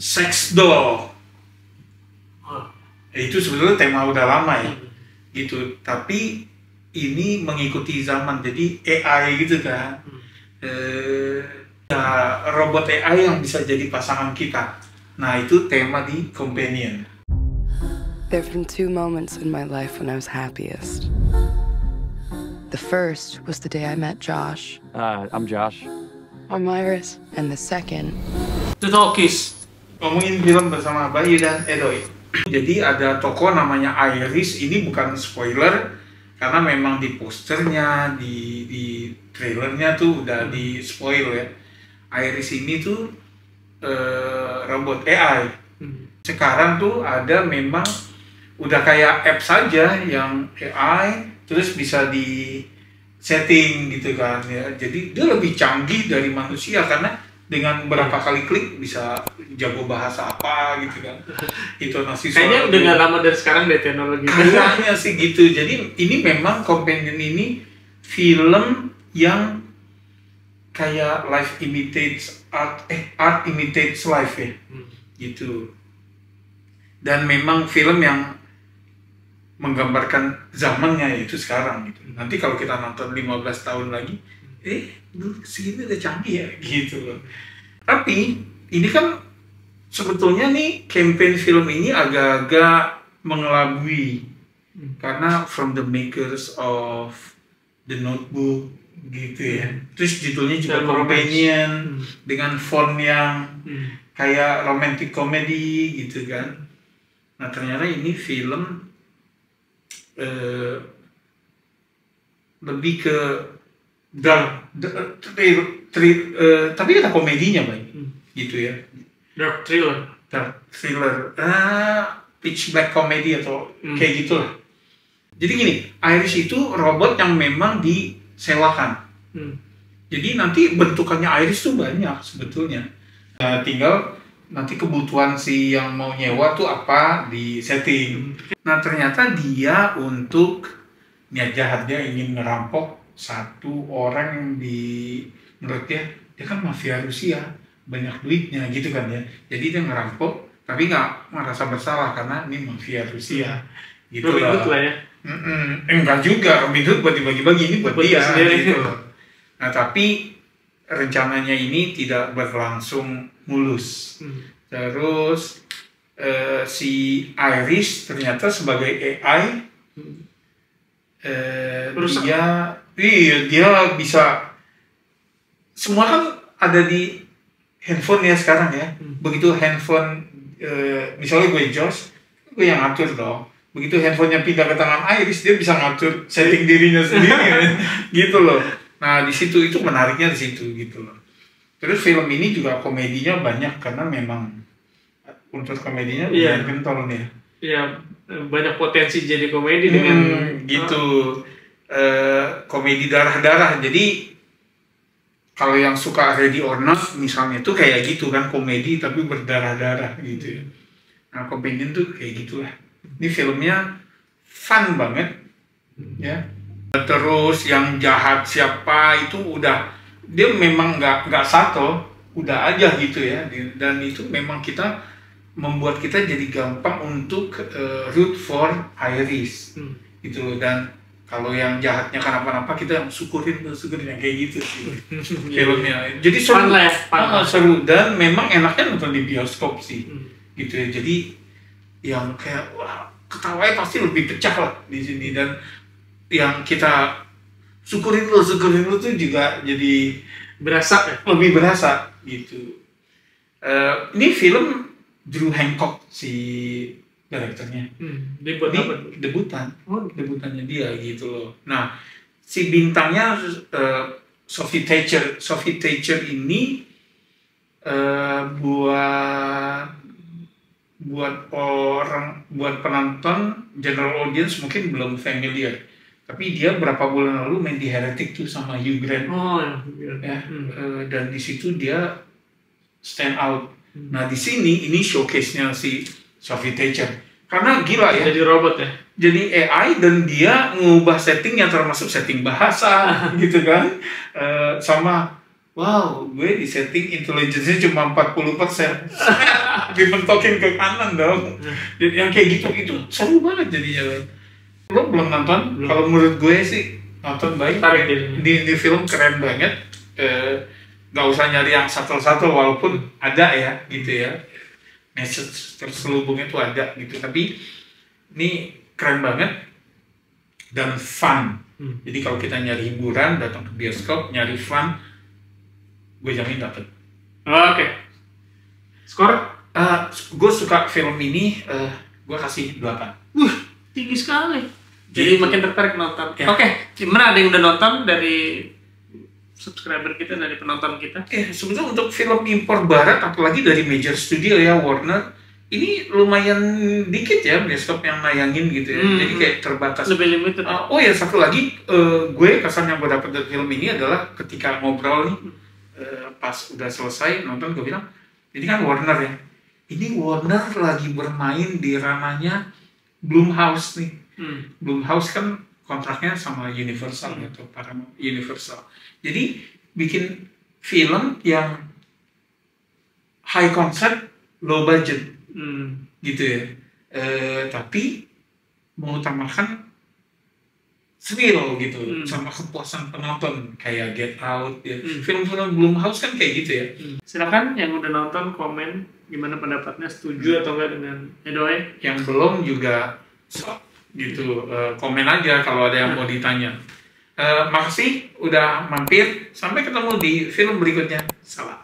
sex doll. Oh. Itu sebetulnya tema udah lama ya, gitu. Tapi ini mengikuti zaman, jadi AI gitu kan. Robot AI yang bisa jadi pasangan kita. Nah itu tema di Companion. There have been two moments in my life when I was happiest. The first was the day I met Josh. I'm Josh. I'm Iris. And the second... The Talkies. Ngomongin film bersama Bayu dan Edoy. Jadi ada tokoh namanya Iris, ini bukan spoiler, karena memang di posternya, di trailernya tuh udah di spoil ya. Iris ini tuh robot AI. Sekarang tuh ada memang udah kayak app saja yang AI, terus bisa di setting gitu kan ya. Jadi dia lebih canggih dari manusia karena dengan berapa kali klik bisa jago bahasa apa gitu kan. Intonasi suara. Kayaknya udah nggak lama dari sekarang deh teknologi. Kayaknya sih gitu. Jadi ini memang Companion ini film yang kayak life imitates art, art imitates life ya. Gitu. Dan memang film yang menggambarkan zamannya itu sekarang gitu. Nanti kalau kita nonton 15 tahun lagi, segini udah canggih ya gitu loh. Tapi ini kan sebetulnya nih campaign film ini agak-agak mengelabui karena from the makers of The Notebook gitu ya. Terus judulnya juga Companion dengan font yang kayak romantic comedy gitu kan. Nah ternyata ini film lebih ke dark, tapi ada komedinya baik, gitu ya. Dark thriller. Dark thriller, pitch black comedy atau kayak gitulah. Jadi gini, Iris itu robot yang memang disewakan. Jadi nanti bentukannya Iris tuh banyak sebetulnya. Tinggal nanti kebutuhan si yang mau nyewa tuh apa di setting. Nah ternyata dia untuk niat jahatnya ingin ngerampok satu orang yang menurut dia kan mafia Rusia, banyak duitnya gitu kan ya. Jadi dia ngerampok tapi nggak merasa bersalah karena ini mafia Rusia. Gitu Robin Hood lah ya. Enggak juga, Robin Hood buat dibagi-bagi, ini buat dia sendiri. gitu. Nah tapi rencananya ini tidak berlangsung mulus. Terus si Iris ternyata sebagai AI dia bisa, semua kan ada di handphone ya sekarang ya. Begitu handphone misalnya gue Josh, gue yang ngatur dong. Begitu handphonenya pindah ke tangan Iris, dia bisa ngatur setting dirinya sendiri gitu loh. Nah di situ itu menariknya di situ gitu loh. Terus film ini juga komedinya banyak karena memang unsur komedinya lumayan kental nih. Iya, banyak potensi jadi komedi dengan gitu. Komedi darah-darah. Jadi kalau yang suka Ready or Not misalnya itu kayak gitu kan, komedi tapi berdarah-darah gitu ya. Nah Companion tuh kayak gitulah. Ini filmnya fun banget ya. Terus yang jahat siapa itu udah, dia memang nggak subtle, udah aja gitu ya. Dan itu memang membuat kita jadi gampang untuk root for Iris gitu loh. Dan kalau yang jahatnya kenapa-napa kita syukurin yang kayak gitu sih filmnya. Jadi seru, seru dan memang enaknya nonton di bioskop sih gitu ya. Jadi yang kayak wah ketawanya pasti lebih pecah lah di sini, dan yang kita syukurin lu tuh juga jadi berasa ya? Lebih berasa gitu. Ini film Drew Hancock si direkturnya. Debutan. Debutannya dia gitu loh. Nah, si bintangnya Sophie Thatcher. Sophie Thatcher ini buat penonton general audience mungkin belum familiar. Tapi dia berapa bulan lalu main di Heretic tuh sama Hugh Grant. Dan di situ dia stand out. Nah di sini ini showcase-nya si Sophie Thatcher. Karena gila ya. Jadi robot ya. Jadi AI dan dia ngubah settingnya, termasuk setting bahasa gitu kan. Sama wow, gue di setting intelligence-nya cuma 40%. dimentokin ke kanan dong. Jadi yang kayak gitu itu seru banget jadinya. Lo belum nonton? Belum. Kalau menurut gue sih nonton baik. Tarik diri. Di film keren banget. Nggak usah nyari yang satu-satu walaupun ada ya gitu ya. Message terselubungnya tuh ada gitu. Tapi ini keren banget dan fun. Jadi kalau kita nyari hiburan, datang ke bioskop, nyari fun, gue jamin dapet. Oke. Skor? Gue suka film ini, gue kasih 8. Tinggi sekali. Jadi makin tertarik nonton. Ya. Oke, gimana ada yang udah nonton dari subscriber kita, dari penonton kita? Sebetulnya untuk film impor barat, apalagi dari major studio ya, Warner, ini lumayan dikit ya bioskop yang nayangin gitu ya. Jadi kayak terbatas. Lebih limited. Oh ya, satu lagi, gue kesan yang gue dapet dari film ini adalah ketika ngobrol nih, pas udah selesai nonton, gue bilang, ini kan Warner ya. Ini Warner lagi bermain di ranahnya Blumhouse nih. Blumhouse kan kontraknya sama Universal gitu, para Universal. Jadi bikin film yang high concept, low budget, gitu ya. Tapi mengutamakan thrill gitu, sama kepuasan penonton kayak Get Out ya. Film-film Blumhouse kan kayak gitu ya. Silakan yang udah nonton komen gimana pendapatnya, setuju atau enggak dengan Edoy. Yang belum juga gitu, komen aja kalau ada yang mau ditanya. Makasih udah mampir, sampai ketemu di film berikutnya. Salam.